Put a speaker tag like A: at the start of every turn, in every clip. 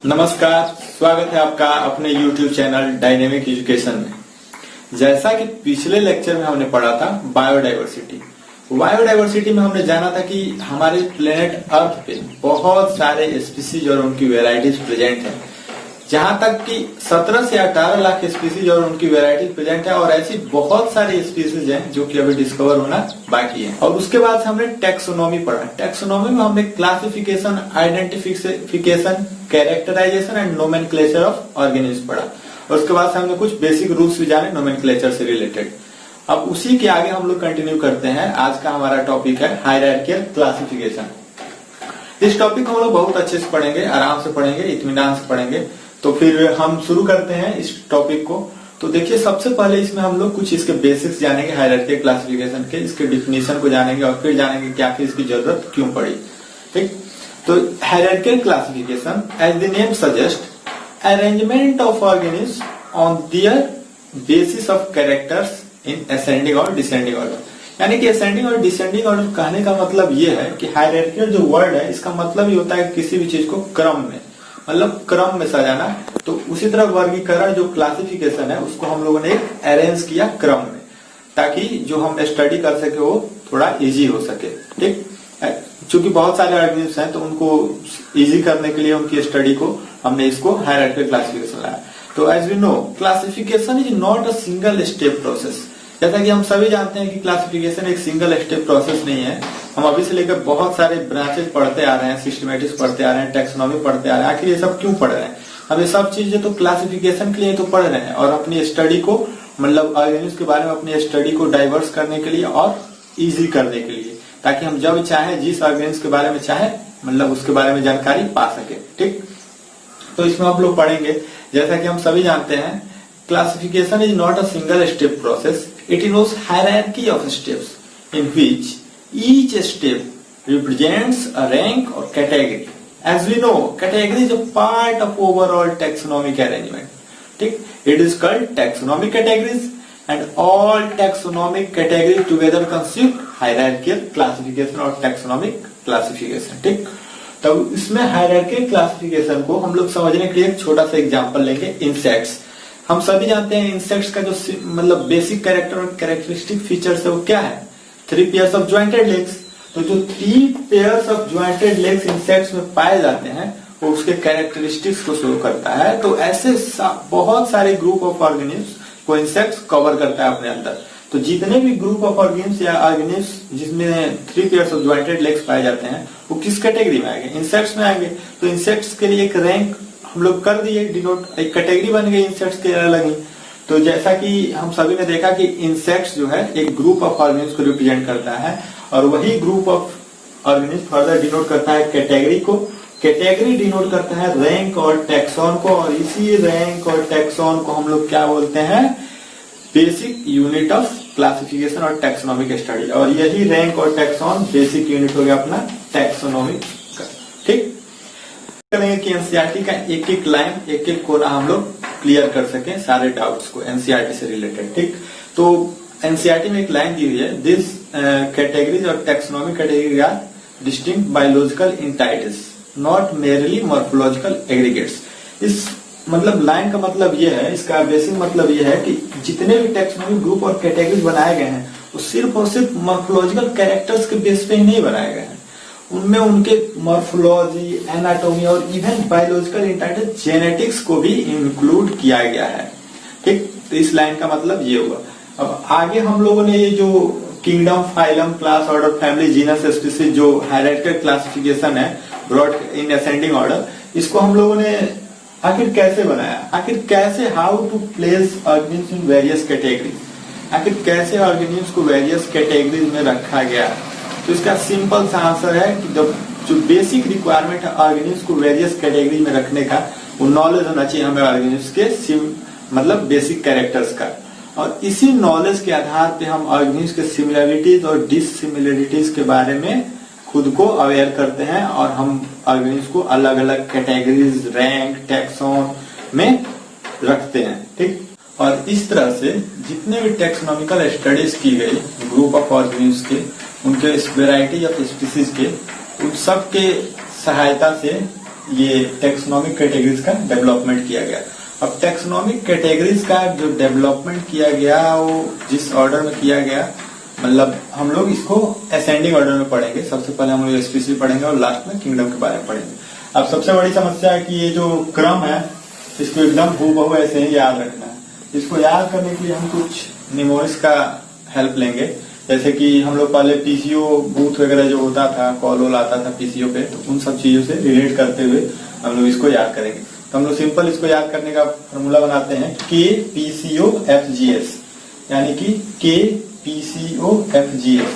A: नमस्कार, स्वागत है आपका अपने YouTube चैनल डायनेमिक एजुकेशन में। जैसा कि पिछले लेक्चर में हमने पढ़ा था बायोडायवर्सिटी में हमने जाना था कि हमारे प्लेनेट अर्थ पे बहुत सारे स्पीसीज और उनकी वेराइटीज प्रेजेंट है। जहां तक कि 17 से 18 लाख स्पीसीज और उनकी वेराइटीज प्रेजेंट है और ऐसी बहुत सारी स्पीसीज हैं जो कि अभी डिस्कवर होना बाकी है। और उसके बाद हमने टैक्सोनॉमी पढ़ा। टैक्सोनॉमी में हमने classification, identification, characterisation and nomenclature of organism पढ़ा। और उसके बाद हमने कुछ बेसिक रूल्स भी जाने नोमेनक्लेचर से रिलेटेड। अब उसी के आगे हम लोग कंटिन्यू करते हैं। आज का हमारा टॉपिक है हायरार्कियल क्लासिफिकेशन। इस टॉपिक को हम लोग बहुत अच्छे से पढ़ेंगे, आराम से पढ़ेंगे, इत्मीनान से पढ़ेंगे। तो फिर हम शुरू करते हैं इस टॉपिक को। तो देखिए, सबसे पहले इसमें हम लोग कुछ इसके बेसिक्स जानेंगे हायरार्कियल क्लासिफिकेशन के, इसके डिफिनीशन को जानेंगे और फिर जानेंगे कि आखिर इसकी जरूरत क्यों पड़ी। ठीक, तो hierarchical classification as the name suggest arrangement of organism on their basis of characters in ascending और डिसेंडिंग ऑर्डर। यानी कि असेंडिंग और डिसेंडिंग ऑर्डर कहने का मतलब ये है कि हायरार्कियल जो वर्ड है इसका मतलब ये होता है किसी भी चीज को क्रम में, मतलब क्रम में सजाना। तो उसी तरह वर्गीकरण जो क्लासिफिकेशन है उसको हम लोगों ने एक अरेंज किया क्रम में, ताकि जो हम स्टडी कर सके वो थोड़ा इजी हो सके। ठीक, चूंकि बहुत सारे ऑर्गेनिज्म हैं तो उनको इजी करने के लिए उनकी स्टडी को हमने इसको हायरार्कियल क्लासिफिकेशन लाया। तो as we know classification is not a single step process. जैसा कि हम सभी जानते हैं कि क्लासिफिकेशन एक सिंगल स्टेप प्रोसेस नहीं है। हम अभी से लेकर बहुत सारे ब्रांचेस पढ़ते आ रहे हैं, सिस्टमेटिक्स पढ़ते आ रहे हैं, टैक्सोनॉमी पढ़ते आ रहे हैं। आखिर ये सब क्यों पढ़ रहे हैं? हम ये सब चीजें तो क्लासिफिकेशन के लिए तो पढ़ रहे हैं और अपनी स्टडी को, मतलब ऑर्गेनिज्म के बारे में अपनी स्टडी को डाइवर्स करने के लिए और इजी करने के लिए, ताकि हम जब चाहे जिस ऑर्गेनिज्म के बारे में चाहे मतलब उसके बारे में जानकारी पा सके। ठीक, तो इसमें आप लोग पढ़ेंगे। जैसा कि हम सभी जानते हैं classification is not a single step process, it involves hierarchy of steps in which each step represents a rank or category. As we know, category is a part of overall taxonomic arrangement. ठीक, it is called taxonomic categories and all taxonomic categories together constitute hierarchical classification or taxonomic classification. ठीक, तब इसमें hierarchical classification को हम लोग समझने के लिए एक छोटा सा एग्जांपल लेंगे। इंसेक्ट्स, हम सभी जानते हैं इंसेक्ट्स का जो मतलब बेसिक कैरेक्टर और कैरेक्टरिस्टिक फीचर्स है वो क्या है? 3 pairs of jointed legs। तो जो 3 pairs of jointed legs insects में पाए जाते हैं वो उसके कैरेक्टरिस्टिक्स को शो करता है। तो ऐसे बहुत सारे ग्रुप ऑफ ऑर्गेनिज्म को इंसेक्ट्स कवर करता है अपने अंदर। तो जितने भी ग्रुप ऑफ ऑर्गेनिज्म या ऑर्गेनिज्म जिसमें 3 pairs of jointed legs पाए जाते हैं वो किस कैटेगरी में आएंगे? इंसेक्ट्स में आएंगे। तो इंसेक्ट्स के लिए एक रैंक हम लोग कर दिए डिनोट, एक कैटेगरी बन गई इंसेक्ट्स के अलग ही। तो जैसा कि हम सभी ने देखा कि इंसेक्ट्स जो है एक ग्रुप ऑफ ऑर्गेनिज्म को रिप्रेजेंट करता है और वही group of organism further denote करता है कैटेगरी को। कैटेगरी डिनोट करता है रैंक और टैक्सॉन को, और इसी रैंक और टैक्सॉन को हम लोग क्या बोलते हैं? बेसिक यूनिट ऑफ क्लासिफिकेशन और टैक्सोनॉमिक स्टडी। और यही रैंक और टैक्सॉन बेसिक यूनिट हो गया अपना टैक्सोनॉमिक का। ठीक, करेंगे कि एनसीईआरटी का एक एक लाइन, एक एक कोना हम लोग क्लियर कर सकें सारे डाउट्स को एनसीईआरटी से रिलेटेड। ठीक, तो एनसीईआरटी में एक लाइन दी हुई है, दिस कैटेगरीज और taxonomic category are distinct biological entities not merely morphological aggregates. इस मतलब लाइन का मतलब ये है, इसका बेसिक मतलब ये है कि जितने भी टैक्सोनॉमिक ग्रुप और कैटेगरीज बनाए गए हैं वो सिर्फ और सिर्फ मॉर्फोलॉजिकल कैरेक्टर्स के बेस पे ही नहीं बनाए गए हैं। उनमें उनके मॉर्फोलॉजी, एनाटॉमी और इवन बायोलॉजिकल एंटिटीज जेनेटिक्स को भी इंक्लूड किया गया है। ठीक, तो इस लाइन का मतलब ये हुआ। अब आगे हम लोगों ने ये जो kingdom, phylum, class, order, family, genus, species जो हायरार्कियल क्लासिफिकेशन है ब्रॉड इन असेंडिंग ऑर्डर, इसको हम लोगों ने आखिर कैसे बनाया? आखिर कैसे, how to place organism in various categories, आखिर कैसे ऑर्गेनिज्म को वेरियस कैटेगरीज में रखा गया? तो इसका सिंपल सा आंसर है कि जो बेसिक रिक्वायरमेंट है ऑर्गेनिज्म को वेरियस कैटेगरी में रखने का, वो नॉलेज होना चाहिए हमें ऑर्गेनिज्म के मतलब बेसिक कैरेक्टर्स का। और इसी नॉलेज के आधार पे हम ऑर्गेनिज्म के सिमिलरिटीज और डिससिमिलरिटीज के बारे में खुद को अवेयर करते हैं और हम ऑर्गेनिज्म को अलग अलग कैटेगरीज, रैंक, टैक्सॉन में रखते हैं। ठीक, और इस तरह से जितने भी टैक्सोनॉमिकल स्टडीज की गई ग्रुप ऑफ ऑर्गेनिज्म के, उनके वेराइटी ऑफ स्पीसीज के, उन सब के सहायता से ये टेक्सोनॉमिक कैटेगरीज का डेवलपमेंट किया गया। अब टेक्सोनॉमिक कैटेगरीज का जो डेवलपमेंट किया गया वो जिस ऑर्डर में किया गया, मतलब हम लोग इसको असेंडिंग ऑर्डर में पढ़ेंगे। सबसे पहले हम लोग स्पीसीज पढ़ेंगे और लास्ट में किंगडम के बारे में पढ़ेंगे। अब सबसे बड़ी समस्या है कि ये जो क्रम है इसको एकदम हूबहू ऐसे ही याद रखना है। इसको याद करने के लिए हम कुछ निमोनिक्स का हेल्प लेंगे, जैसे कि हम लोग पहले पीसीओ बूथ वगैरह जो होता था, कॉल वॉल आता था पीसीओ पे, तो उन सब चीजों से रिलेट करते हुए हम लोग इसको याद करेंगे। तो हम लोग सिंपल इसको याद करने का फॉर्मूला बनाते हैं KPCOFGS, यानी कि KPCOFGS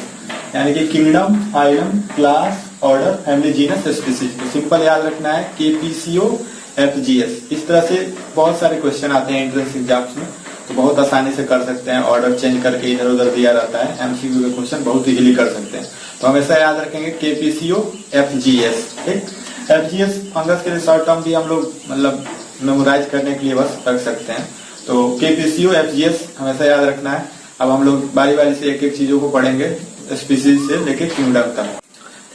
A: यानी कि kingdom, phylum, class, order, family, genus, species. तो सिंपल याद रखना है KPCOFGS। इस तरह से बहुत सारे क्वेश्चन आते हैं एंट्रेंस एग्जाम्स में, तो बहुत आसानी से कर सकते हैं। ऑर्डर चेंज करके इधर उधर दिया रहता है, एमसीक्यू के क्वेश्चन बहुत इजीली कर सकते हैं। तो हमेशा याद रखेंगे KPCOFGS। ठीक, FGS फंगस के लिए शॉर्ट टर्म भी हम लोग मतलब मेमोराइज करने के लिए बस रख सकते हैं। तो KPCOFGS हमेशा याद रखना है। अब हम लोग बारी बारी से एक एक चीजों को पढ़ेंगे, स्पीसीज से लेके किंगडम तक।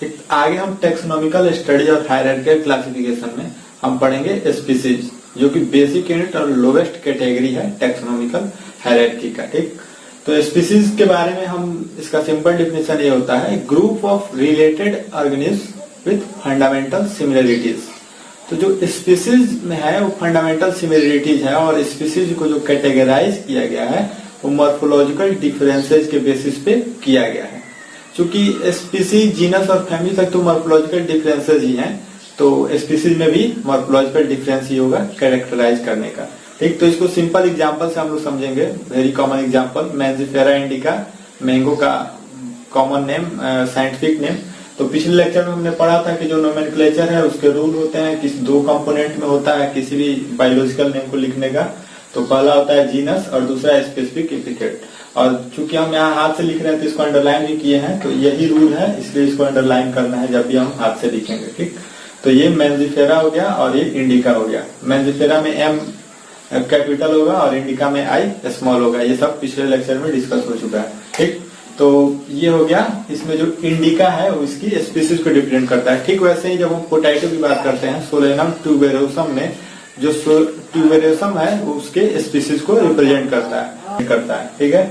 A: ठीक, आगे हम टेक्सोनॉमिकल स्टडीज और हायरार्किकल क्लासिफिकेशन में हम पढ़ेंगे स्पीसीज, जो कि बेसिक यूनिट और लोवेस्ट कैटेगरी है टेक्सोनॉमिकल हायरार्की का। ठीक, तो स्पीसीज के बारे में हम इसका सिंपल डिफिनेशन ये होता है, group of related organism with fundamental similarities. तो जो स्पीसीज में है वो फंडामेंटल सिमिलरिटीज है, और स्पीसीज को जो कैटेगराइज किया गया है वो मॉर्फोलॉजिकल डिफरेंसेस के बेसिस पे किया गया है। चूंकि स्पीसीज, जीनस और फैमिली तक तो मॉर्फोलॉजिकल डिफरेंसेस ही हैं, तो स्पीसीज में भी मॉर्फोलॉजिकल डिफरेंस ही होगा कैरेक्टराइज करने का। ठीक, तो इसको सिंपल एग्जांपल से हम लोग समझेंगे। Very common example, Mangifera indica, mango का कॉमन नेम, साइंटिफिक नेम। तो पिछले लेक्चर में हमने पढ़ा था कि जो नोमेनक्लेचर है उसके रूल होते हैं, किस दो कंपोनेंट में होता है किसी भी बायोलॉजिकल नेम को लिखने का। तो पहला होता है जीनस और दूसरा स्पेसिफिक एपिथेट। और चूंकि हम यहाँ हाथ से लिख रहे हैं तो इसको अंडरलाइन भी किए हैं, तो यही रूल है, इसलिए इसको अंडरलाइन करना है जब भी हम हाथ से लिखेंगे। ठीक, तो ये मैंजिफेरा हो गया और ये इंडिका हो गया। मैंजिफेरा में M कैपिटल होगा और इंडिका में I स्मॉल होगा। ये सब पिछले लेक्चर में डिस्कस हो चुका है। ठीक, तो ये हो गया। इसमें जो इंडिका है वो इसकी स्पीसीज को रिप्रेजेंट करता है। ठीक, वैसे ही जब हम पोटैटो की बात करते हैं, सोलेनम ट्यूबेरोसम में जो ट्यूबेरोसम है वो उसके स्पीसीज को रिप्रेजेंट करता है। ठीक है,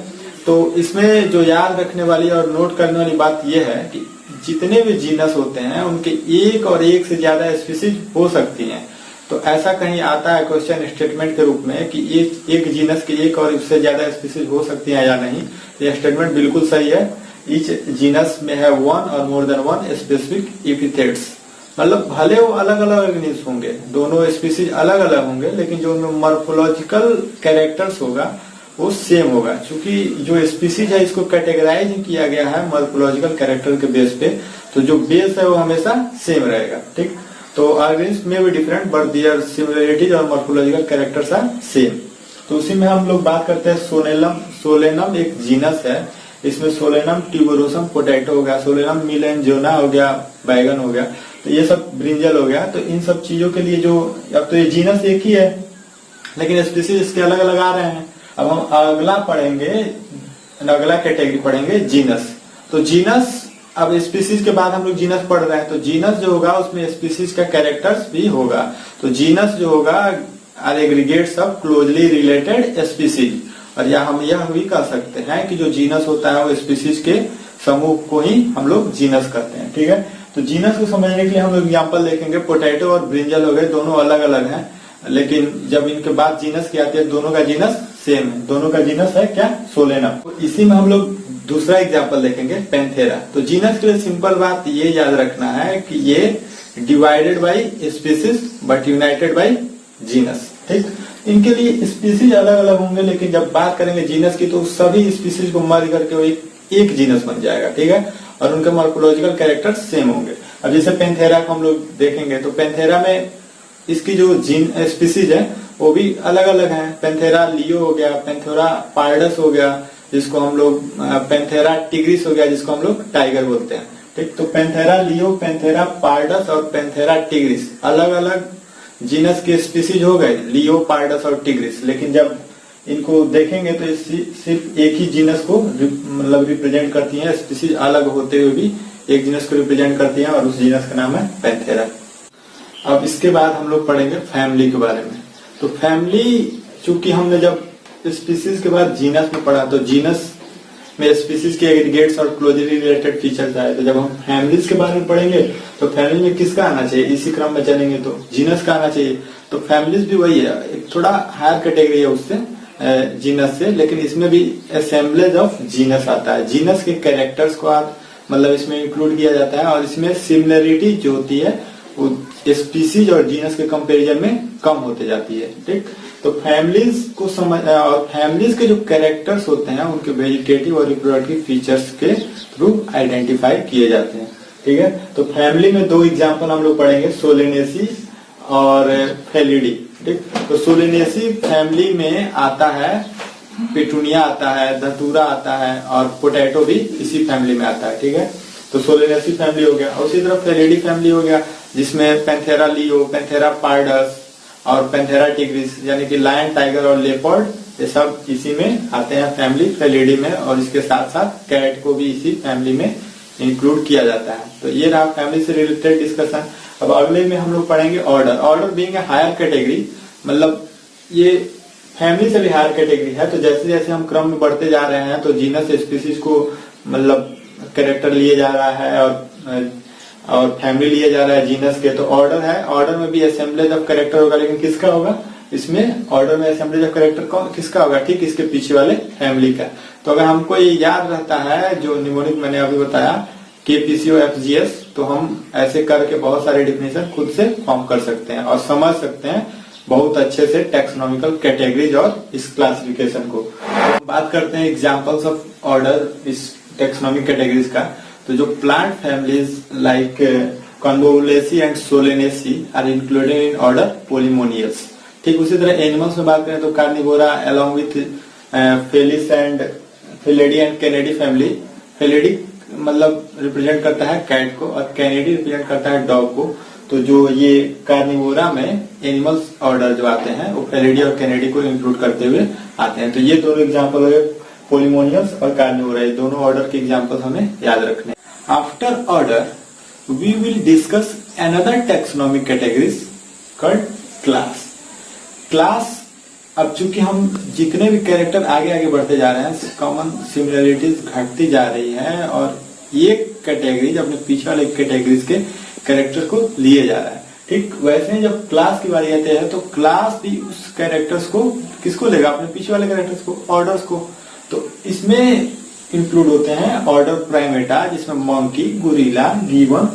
A: तो इसमें जो याद रखने वाली और नोट करने वाली बात यह है कि जितने भी जीनस होते हैं उनके एक और एक से ज्यादा स्पीसीज हो सकती हैं। तो ऐसा कहीं आता है क्वेश्चन स्टेटमेंट के रूप में कि एक जीनस के एक और उससे ज्यादा स्पीसीज हो सकती हैं या नहीं, यह स्टेटमेंट बिल्कुल सही है। ईच जीनस में है वन और more than one specific epithets, मतलब भले वो अलग अलग ऑर्गेनिज्म होंगे, दोनों स्पीसीज अलग अलग होंगे, लेकिन जो उनमें मॉर्फोलॉजिकल कैरेक्टर्स होगा वो सेम होगा। क्योंकि जो स्पीसीज है इसको कैटेगराइज किया गया है मॉर्फोलॉजिकल कैरेक्टर के बेस पे, तो जो बेस है वो हमेशा सेम रहेगा। ठीक, तो ऑर्गेनिज्म में भी डिफरेंट बट देयर सिमिलरिटीज और मॉर्फोलॉजिकल कैरेक्टर्स आर सेम। तो उसी में हम लोग बात करते हैं सोलेनम एक जीनस है। इसमें सोलेनम ट्यूबरोसम पोटैटो हो गया, सोलेनम मिलेंजोना हो गया, बैगन हो गया, तो ये सब ब्रिंजल हो गया। तो इन सब चीजों के लिए जो अब तो ये जीनस एक ही है लेकिन स्पीसीज इसके अलग अलग आ रहे हैं। अब हम अगला पढ़ेंगे, अगला कैटेगरी पढ़ेंगे जीनस। तो जीनस, अब स्पीसीज के बाद हम लोग जीनस पढ़ रहे हैं, तो जीनस जो होगा उसमें स्पीसीज का कैरेक्टर्स भी होगा। तो जीनस जो होगा are aggregates of closely related species, और या हम यह भी कह सकते हैं कि जो जीनस होता है वो स्पीसीज के समूह को ही हम लोग जीनस कहते हैं। ठीक है, तो जीनस को समझने के लिए हम लोग एग्जाम्पल देखेंगे। पोटैटो और ब्रिंजल हो गए, दोनों अलग अलग हैं, लेकिन जब इनके बाद जीनस की आती है दोनों का जीनस सेम है। दोनों का जीनस है क्या? सोलेनम। तो इसी में हम लोग दूसरा एग्जाम्पल देखेंगे, पैंथेरा। तो जीनस के लिए सिंपल बात ये याद रखना है कि ये divided by species but united by genus. ठीक, इनके लिए स्पीसीज अलग अलग होंगे, लेकिन जब बात करेंगे जीनस की तो सभी स्पीसीज को मर्ज करके वो एक जीनस बन जाएगा। ठीक है, और उनके मॉर्फोलॉजिकल कैरेक्टर सेम होंगे। अब जैसे पैंथेरा को हम लोग देखेंगे तो पैंथेरा में इसकी जो जीन स्पीसीज है वो भी अलग अलग हैं। पैंथेरा लियो हो गया, पैंथेरा पार्डस हो गया जिसको हम लोग, पैंथेरा टिग्रिस हो गया जिसको हम लोग टाइगर बोलते हैं। ठीक, तो पैंथेरा लियो, पैंथेरा पार्डस और पैंथेरा टिग्रिस अलग अलग जीनस के स्पीसीज हो गए, लियो, पार्डस और टिग्रिस। लेकिन जब इनको देखेंगे तो सिर्फ एक ही जीनस को मतलब रिप्रेजेंट करती हैं, स्पीसीज अलग होते हुए भी एक जीनस को रिप्रेजेंट करती हैं और उस जीनस का नाम है पैंथेरा। अब इसके बाद हम लोग पढ़ेंगे फैमिली के बारे में। तो फैमिली, चूंकि हमने जब स्पीसीज के बाद जीनस में पढ़ा, तो जीनस में स्पीसीज के एग्रीगेट्स और क्लोजली रिलेटेड फीचर्स आए। तो जब हम फैमिलीज के बारे में पढ़ेंगे तो फैमिली में किसका आना चाहिए, इसी क्रम में चलेंगे तो जीनस का आना चाहिए। तो फैमिलीज भी वही है, एक थोड़ा हायर कैटेगरी है उससे, जीनस से, लेकिन इसमें भी असेंबलेज ऑफ जीनस आता है। जीनस के कैरेक्टर्स को आप मतलब इसमें इंक्लूड किया जाता है, और इसमें सिमिलरिटी जो होती है वो स्पीसीज और जीनस के कंपैरिजन में कम होते जाती है। ठीक, तो फैमिलीज को समझ, और फैमिलीज के जो कैरेक्टर्स होते हैं उनके वेजिटेटिव और रिप्रोडक्टिव फीचर्स के थ्रू आइडेंटिफाई किए जाते हैं। ठीक है, तो फैमिली में दो एग्जांपल हम लोग पढ़ेंगे, सोलेनेसी और फेलिडी। ठीक, तो सोलेनेसी फैमिली में आता है, पेटूनिया आता है, धतूरा आता है, और पोटैटो भी इसी फैमिली में आता है। ठीक है, तो सोलेनेसी फैमिली हो गया। और उसी तरह फेलिडी फैमिली हो गया, जिसमें पैंथेरा लियो, पैंथेरा पार्डस और पैंथेरा टिग्रिस, यानी कि लायन, टाइगर और लेपर्ड, ये सब इसी में आते हैं फैमिली फेलिडी में। और इसके साथ साथ कैट को भी इसी फैमिली में इंक्लूड किया जाता है। तो ये रहा फैमिली से रिलेटेड डिस्कशन। अब अगले में हम लोग पढ़ेंगे order. Order being a higher category, मतलब ये फैमिली से भी हायर कैटेगरी है। तो जैसे जैसे हम क्रम में बढ़ते जा रहे हैं तो जीनस स्पीसीज को मतलब कैरेक्टर लिए जा रहा है, और फैमिली लिए जा रहा है जीनस के। तो ऑर्डर है, ऑर्डर में भी असेंबलेज ऑफ कैरेक्टर होगा, लेकिन किसका होगा इसमें, ऑर्डर में असेंबलेज ऑफ कैरेक्टर कौन किसका होगा, ठीक इसके पीछे वाले फैमिली का। तो अगर हमको ये याद रहता है जो निमोनिक मैंने अभी बताया, केपीसीओ एफजीएस, तो हम ऐसे करके बहुत सारे डिफिनेशन खुद से फॉर्म कर सकते हैं और समझ सकते हैं बहुत अच्छे से टैक्सोनॉमिकल कैटेगरीज और इस क्लासिफिकेशन को। बात करते हैं एग्जांपल्स ऑफ ऑर्डर इस टैक्सोनॉमिक कैटेगरीज का। तो जो plant families like Convolvulaceae and Solanaceae are included in order Polemoniales. ठीक, उसी तरह एनिमल्स में बात करें तो Carnivora along with Felis and Felidae and Canidae family. Felidae मतलब रिप्रेजेंट करता है कैट को, और कैनेडी रिप्रेजेंट करता है डॉग को। तो जो ये कार्निवोरा में एनिमल्स ऑर्डर जो आते हैं वो फेलिडी और कैनेडी को इंक्लूड करते हुए आते हैं। तो ये दोनों एग्जांपल है, पोलिमोनियस और कार्निवोरा, ये दोनों ऑर्डर के एग्जांपल हमें याद रखने। After order we will discuss another taxonomic categories called class. Class, अब चूंकि हम जितने भी कैरेक्टर आगे आगे बढ़ते जा रहे हैं, कॉमन सिमिलरिटीज घटती जा रही है, और ये कैटेगरीज अपने पीछे वाले कैटेगरीज के कैरेक्टर को लिए जा रहा है। ठीक, वैसे ही जब क्लास की बारी आती है तो क्लास भी उस कैरेक्टर्स को किसको लेगा, अपने पीछे वाले कैरेक्टर्स को, ऑर्डर्स को। तो इसमें इंक्लूड होते हैं ऑर्डर प्राइमेटा, जिसमें मंकी, गोरिल्ला, गिवन,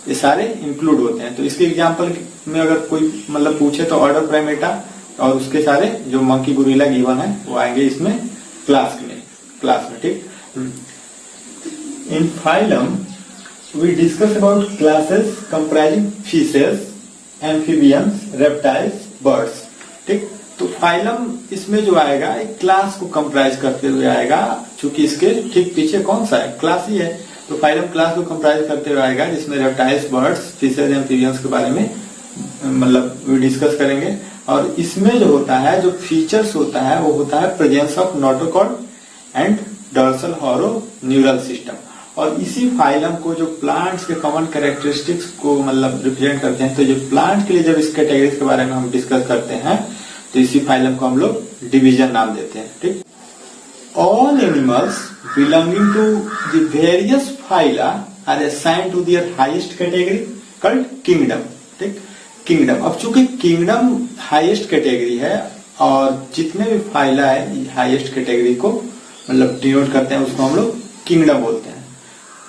A: ये सारे इंक्लूड होते हैं। तो इसके एग्जांपल में अगर कोई मतलब पूछे तो ऑर्डर प्राइमेटा और उसके सारे जो मंकी, गोरिल्ला, गिवन है वो आएंगे इसमें क्लास में। ठीक, इन phylum we discuss about classes comprising fishes, amphibians, reptiles, birds। ठीक, तो फाइलम इसमें जो आएगा एक क्लास को कंप्राइज करते हुए आएगा, चूंकि इसके ठीक पीछे कौन सा है, क्लास ही है। तो फाइलम क्लास को कंप्राइज करते हुए आएगा, जिसमें रेप्टाइल्स, बर्ड्स, फिशेज, एम्फीबियंस के बारे में मतलब डिस्कस करेंगे। और इसमें जो होता है, जो फीचर्स होता है, वो होता है presence of notochord and dorsal hollow neural system. और इसी फाइलम को जो प्लांट्स के कॉमन कैरेक्टरिस्टिक्स को मतलब रिप्रेजेंट करते हैं। तो जो प्लांट के लिए जब इस कैटेगरीज के बारे में हम डिस्कस करते हैं तो इसी फाइलम को हम लोग डिवीजन नाम देते हैं। ठीक, all animals belonging to the various phyla are assigned to their highest category called kingdom. ठीक, किंगडम, अब चूंकि किंगडम हाईएस्ट कैटेगरी है और जितने भी फाइला है हाईएस्ट कैटेगरी को मतलब डिनोट करते हैं, उसको हम लोग किंगडम बोलते हैं।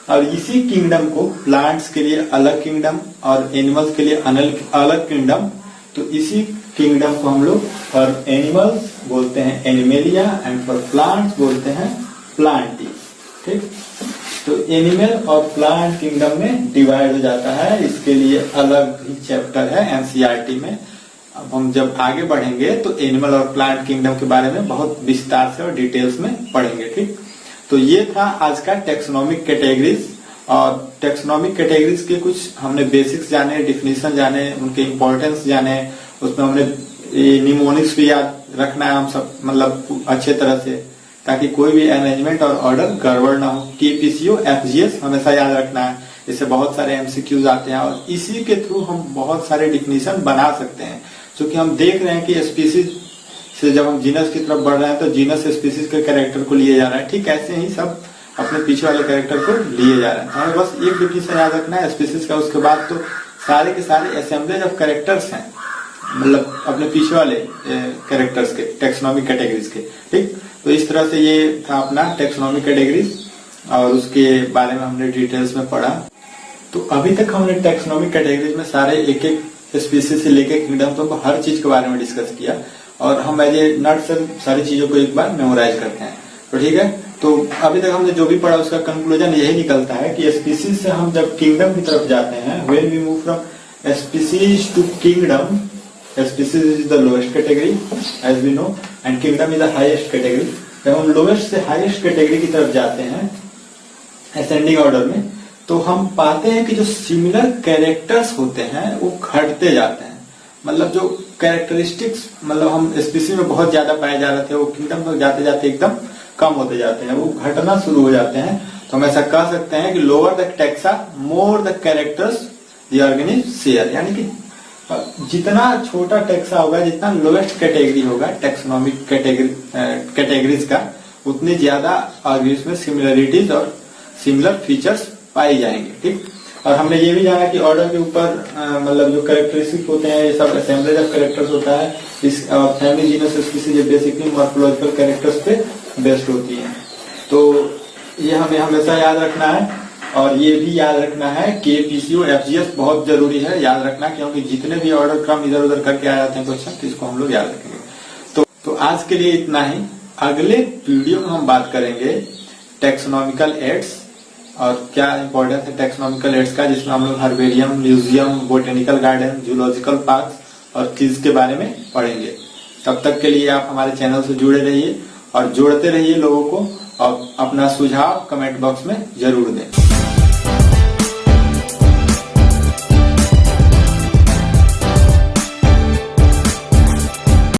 A: और इसी किंगडम को प्लांट्स के लिए अलग किंगडम और एनिमल्स के लिए अलग किंगडम। तो इसी किंगडम को हम लोग फॉर एनिमल्स बोलते हैं एनिमेलिया एंड फॉर प्लांट्स बोलते हैं प्लांटी। ठीक, तो एनिमल और प्लांट किंगडम में डिवाइड हो जाता है, इसके लिए अलग ही चैप्टर है एनसीईआरटी में। अब हम जब आगे बढ़ेंगे तो एनिमल और प्लांट किंगडम के बारे में बहुत विस्तार से और डिटेल्स में पढ़ेंगे। ठीक, तो ये था आज का टैक्सोनॉमिक कैटेगरीज। और टैक्सोनॉमिक कैटेगरीज के कुछ हमने बेसिक्स जाने, डिफिनीशन जाने, उनके इंपॉर्टेंस जाने, उसमें हमने निमोनिक्स भी याद रखना है हम सब मतलब अच्छे तरह से, ताकि कोई भी अरेंजमेंट और ऑर्डर गड़बड़ ना हो। केपीसीओ एफजीएस हमेशा याद रखना है। इससे बहुत सारे एमसीक्यूज आते हैं और इसी के थ्रू हम बहुत सारे डिफिनीशन बना सकते हैं। क्योंकि हम देख रहे हैं कि स्पीसीज से जब हम जीनस की तरफ बढ़ रहे हैं तो जीनस से स्पीसीज के कैरेक्टर को लिए जा रहा है, ठीक ऐसे ही सब अपने पीछे वाले कैरेक्टर को लिए जा रहे हैं। हमें बस एक डिफिनीशन याद रखना है स्पीसीज का, उसके बाद तो सारे के सारे असेंबलेज ऑफ कैरेक्टर्स हैं, मतलब अपने पीछे वाले कैरेक्टर्स के, टेक्सोनॉमिक कैटेगरीज के, ठीक। तो इस तरह से ये था अपना टेक्सोनॉमिक कैटेगरीज और उसके बारे में हमने डिटेल्स में पढ़ा। तो अभी तक हमने टेक्सोनॉमिक कैटेगरीज में सारे एक एक स्पीसीज से लेके किंगडम तक तो हर चीज के बारे में डिस्कस किया और हम एज ए नट से सारी चीजों को एक बार मेमोराइज करते हैं। तो ठीक है, तो अभी तक हमने जो भी पढ़ा उसका कंक्लूजन यही निकलता है कि स्पीसीज से हम जब किंगडम की तरफ जाते हैं, when we move from species to kingdom, species is the lowest category as we know and kingdom is the highest category। जब हम लोवेस्ट से हाईएस्ट कैटेगरी की तरफ जाते हैं असेंडिंग ऑर्डर में, तो हम पाते हैं कि जो सिमिलर कैरेक्टर्स होते हैं वो घटते जाते हैं। मतलब जो कैरेक्टरिस्टिक्स मतलब हम स्पीसीज में बहुत ज्यादा पाए जा रहे थे वो किंगडम तक जाते जाते एकदम कम होते जाते हैं, वो घटना शुरू हो जाते हैं। तो हम ऐसा कह सकते हैं कि lower the taxa more the characters the organism share, यानी कि जितना छोटा टैक्सा होगा, जितना लोएस्ट कैटेगरी होगा टेक्सोनॉमिक कैटेगरीज का, उतनी ज्यादा ऑर्गेनिज्म में सिमिलरिटीज और सिमिलर फीचर्स पाई जाएंगे, ठीक। और हमने ये भी जाना कि ऑर्डर के ऊपर मतलब जो कैरेक्टरिस्टिक होते हैं ये सब असेंबलेज ऑफ कैरेक्टर्स होता है। इस family genus species basically morphological characters पे बेस्ड होती है। तो ये हमें हमेशा याद रखना है और ये भी याद रखना है कि पीसीओ एफजीएस बहुत जरूरी है याद रखना, क्योंकि जितने भी ऑर्डर क्रम इधर उधर करके आ जाते हैं क्वेश्चन, तो इसको हम लोग याद रखेंगे। तो आज के लिए इतना ही। अगले वीडियो में हम बात करेंगे टेक्सोनॉमिकल एड्स और क्या इंपॉर्टेंस है टेक्सोनॉमिकल एड्स का, जिसमें हम लोग herbarium, museum, botanical garden, zoological park और क्विज के बारे में पढ़ेंगे। तब तक के लिए आप हमारे चैनल से जुड़े रहिए और जोड़ते रहिए लोगों को, और अपना सुझाव कमेंट बॉक्स में जरूर दें।